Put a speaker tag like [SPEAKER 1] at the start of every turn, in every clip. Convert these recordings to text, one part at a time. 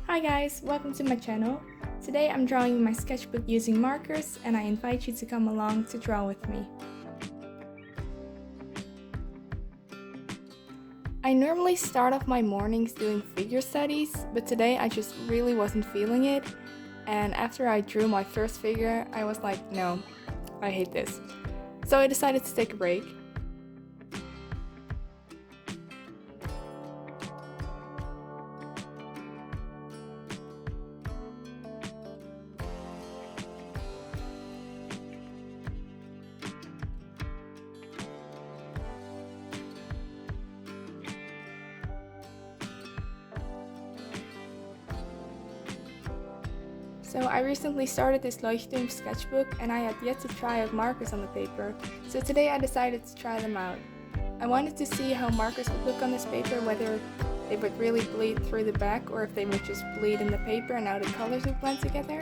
[SPEAKER 1] Hi guys, welcome to my channel. Today I'm drawing in my sketchbook using markers and I invite you to come along to draw with me. I normally start off my mornings doing figure studies, but today I just really wasn't feeling it, and after I drew my first figure I was like, no, I hate this. So I decided to take a break. So I recently started this Leuchtturm sketchbook and I had yet to try out markers on the paper, so today I decided to try them out. I wanted to see how markers would look on this paper, whether they would really bleed through the back or if they would just bleed in the paper and how the colors would blend together.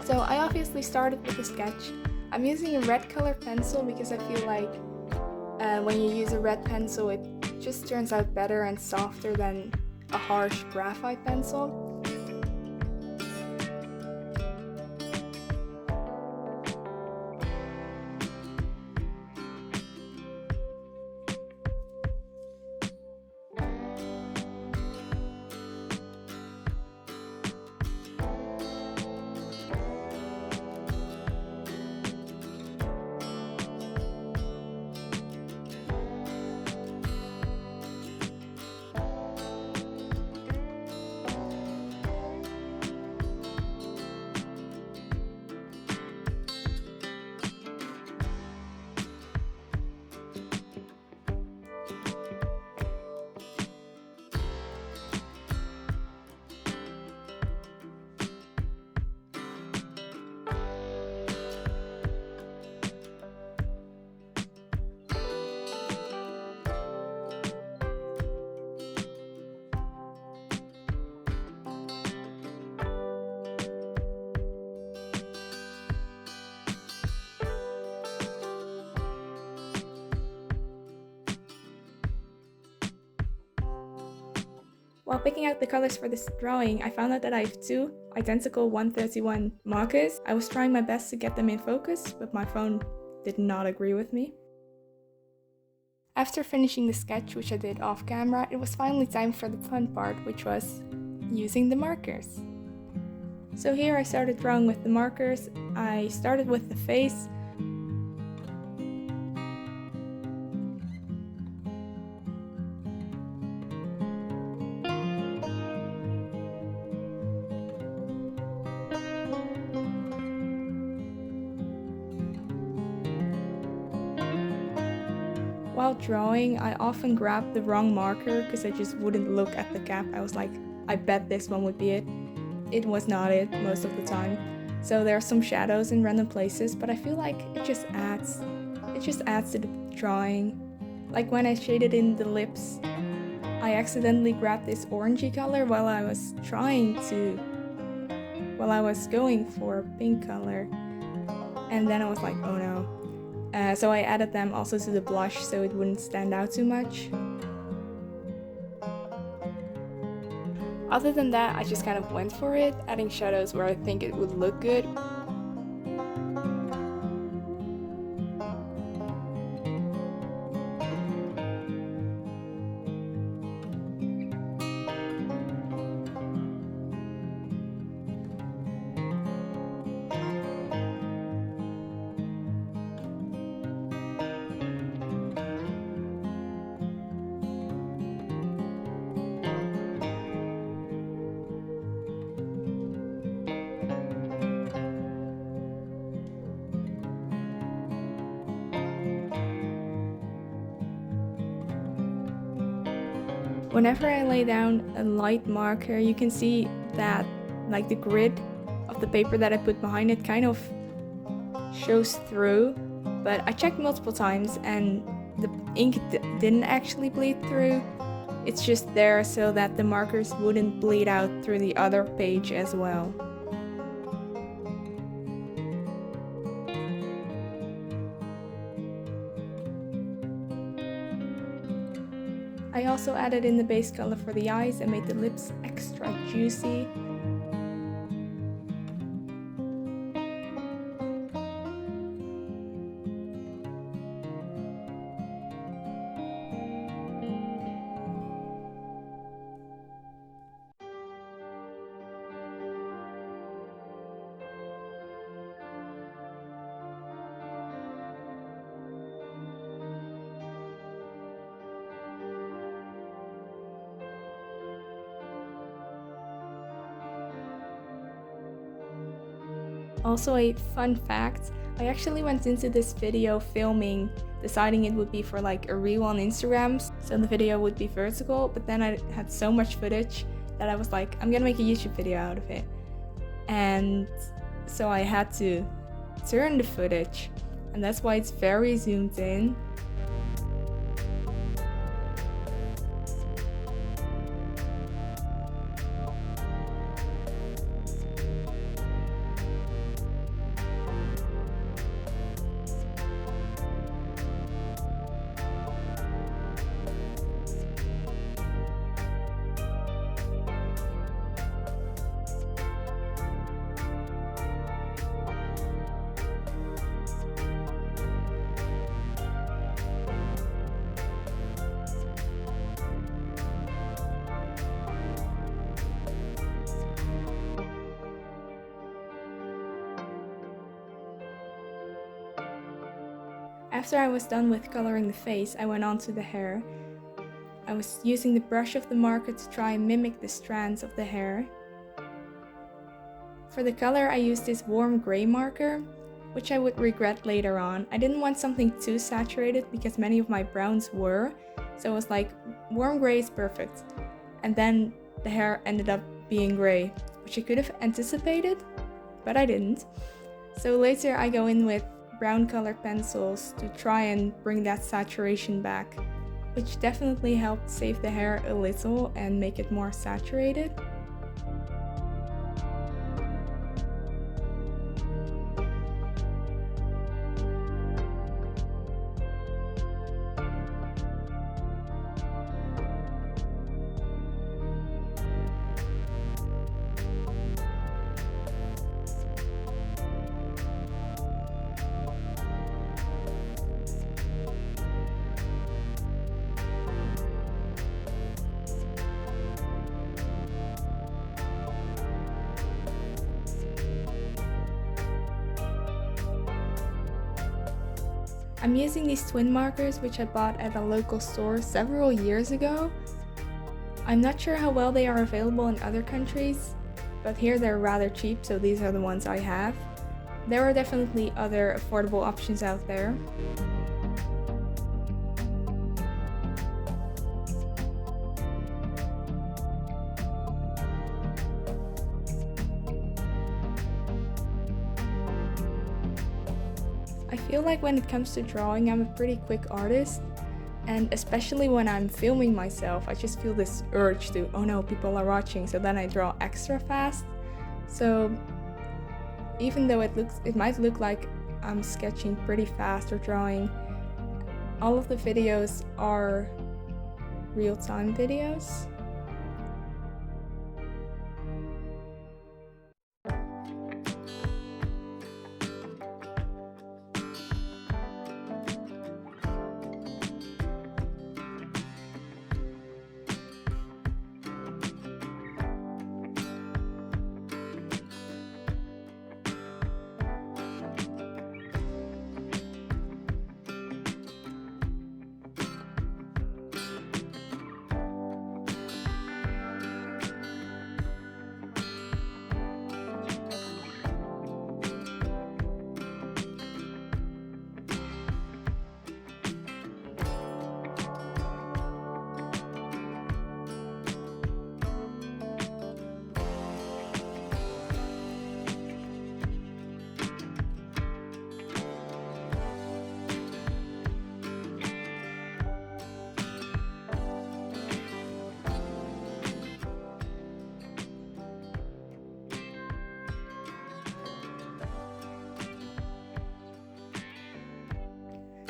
[SPEAKER 1] So I obviously started with a sketch. I'm using a red color pencil because I feel like when you use a red pencil it just turns out better and softer than a harsh graphite pencil. While picking out the colors for this drawing, I found out that I have two identical 131 markers. I was trying my best to get them in focus, but my phone did not agree with me. After finishing the sketch, which I did off camera, it was finally time for the fun part, which was using the markers. So here I started drawing with the markers. I started with the face. While drawing, I often grabbed the wrong marker because I just wouldn't look at the cap. I was like, I bet this one would be it. It was not it most of the time. So there are some shadows in random places, but I feel like it just adds to the drawing. Like when I shaded in the lips, I accidentally grabbed this orangey color while I was going for a pink color. And then I was like, oh no. So I added them also to the blush so it wouldn't stand out too much. Other than that, I just kind of went for it, adding shadows where I think it would look good. Whenever I lay down a light marker, you can see that like the grid of the paper that I put behind it kind of shows through, but I checked multiple times and the ink didn't actually bleed through. It's just there so that the markers wouldn't bleed out through the other page as well. I also added in the base color for the eyes and made the lips extra juicy. Also, a fun fact, I actually went into this video filming, deciding it would be for like a reel on Instagram, so the video would be vertical, but then I had so much footage that I was like, I'm gonna make a YouTube video out of it. And so I had to turn the footage, and that's why it's very zoomed in. After I was done with coloring the face, I went on to the hair. I was using the brush of the marker to try and mimic the strands of the hair. For the color, I used this warm gray marker, which I would regret later on. I didn't want something too saturated because many of my browns were, so it was like, warm gray is perfect. And then the hair ended up being gray, which I could have anticipated, but I didn't. So later I go in with brown colored pencils to try and bring that saturation back, which definitely helped save the hair a little and make it more saturated. I'm using these twin markers, which I bought at a local store several years ago. I'm not sure how well they are available in other countries, but here they're rather cheap, so these are the ones I have. There are definitely other affordable options out there. I feel like when it comes to drawing, I'm a pretty quick artist, and especially when I'm filming myself, I just feel this urge to, oh no, people are watching, so then I draw extra fast. So even though it might look like I'm sketching pretty fast or drawing, all of the videos are real-time videos.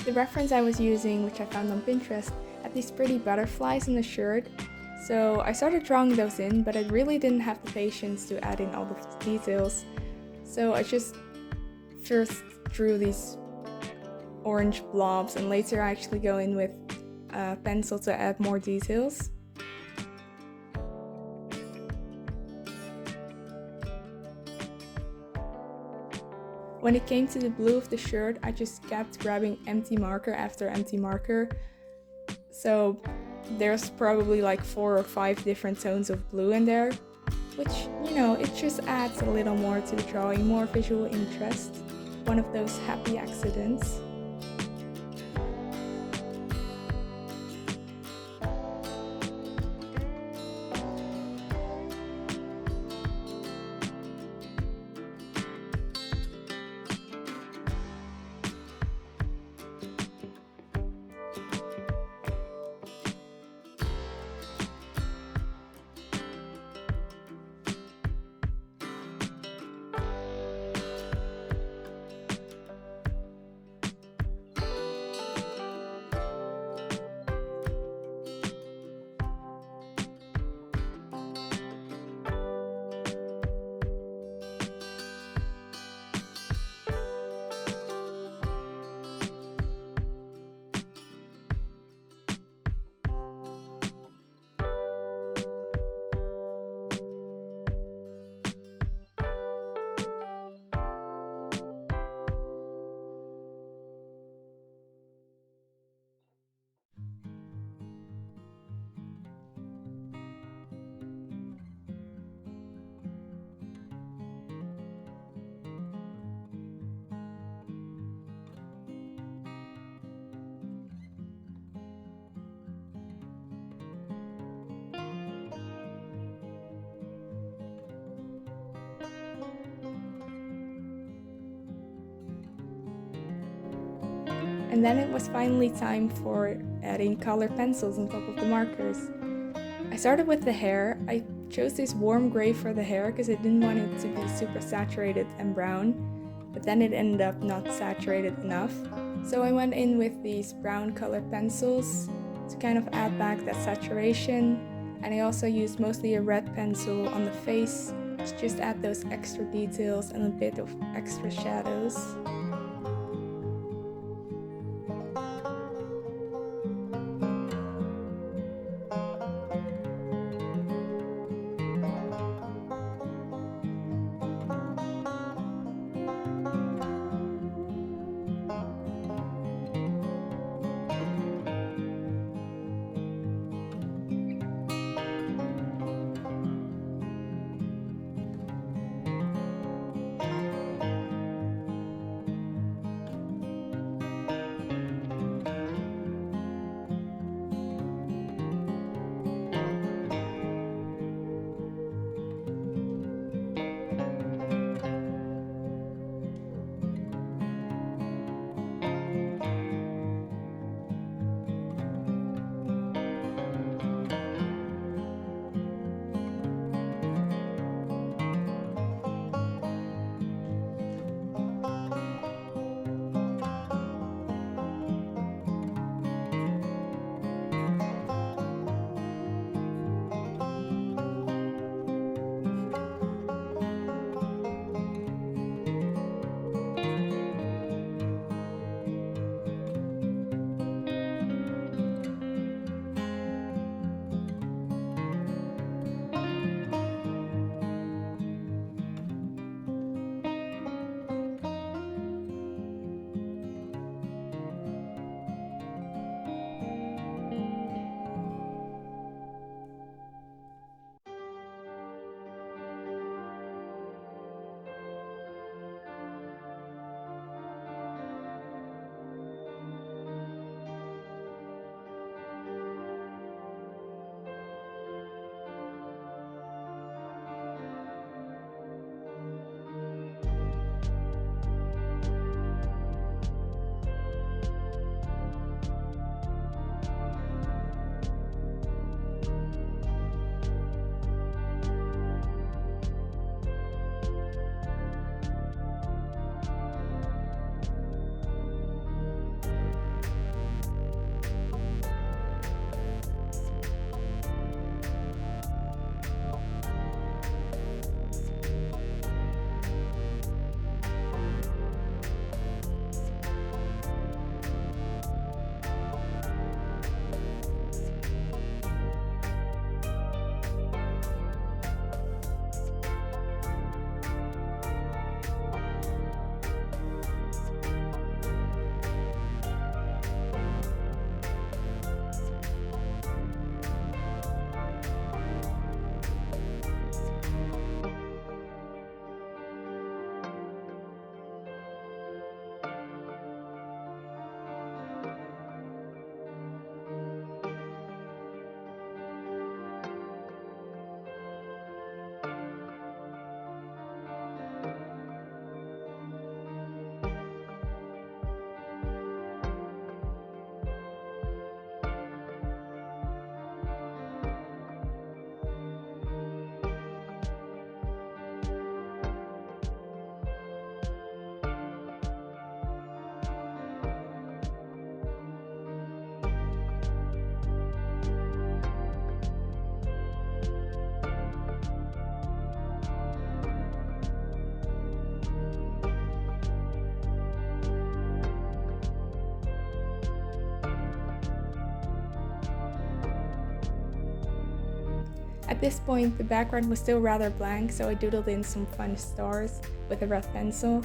[SPEAKER 1] The reference I was using, which I found on Pinterest, had these pretty butterflies in the shirt, so I started drawing those in, but I really didn't have the patience to add in all the details. So I just first drew these orange blobs, and later I actually go in with a pencil to add more details. When it came to the blue of the shirt, I just kept grabbing empty marker after empty marker. So there's probably like 4 or 5 different tones of blue in there, which, it just adds a little more to the drawing, more visual interest. One of those happy accidents. And then it was finally time for adding colored pencils on top of the markers. I started with the hair. I chose this warm gray for the hair because I didn't want it to be super saturated and brown, but then it ended up not saturated enough. So I went in with these brown colored pencils to kind of add back that saturation, and I also used mostly a red pencil on the face to just add those extra details and a bit of extra shadows. At this point, the background was still rather blank, so I doodled in some fun stars with a red pencil.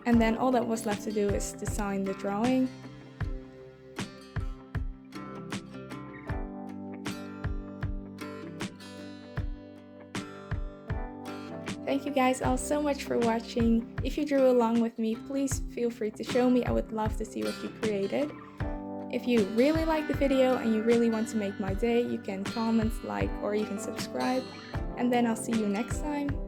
[SPEAKER 1] And then all that was left to do is design the drawing. Thank you guys all so much for watching. If you drew along with me, please feel free to show me. I would love to see what you created. If you really like the video and you really want to make my day, you can comment, like, or even subscribe. And then I'll see you next time.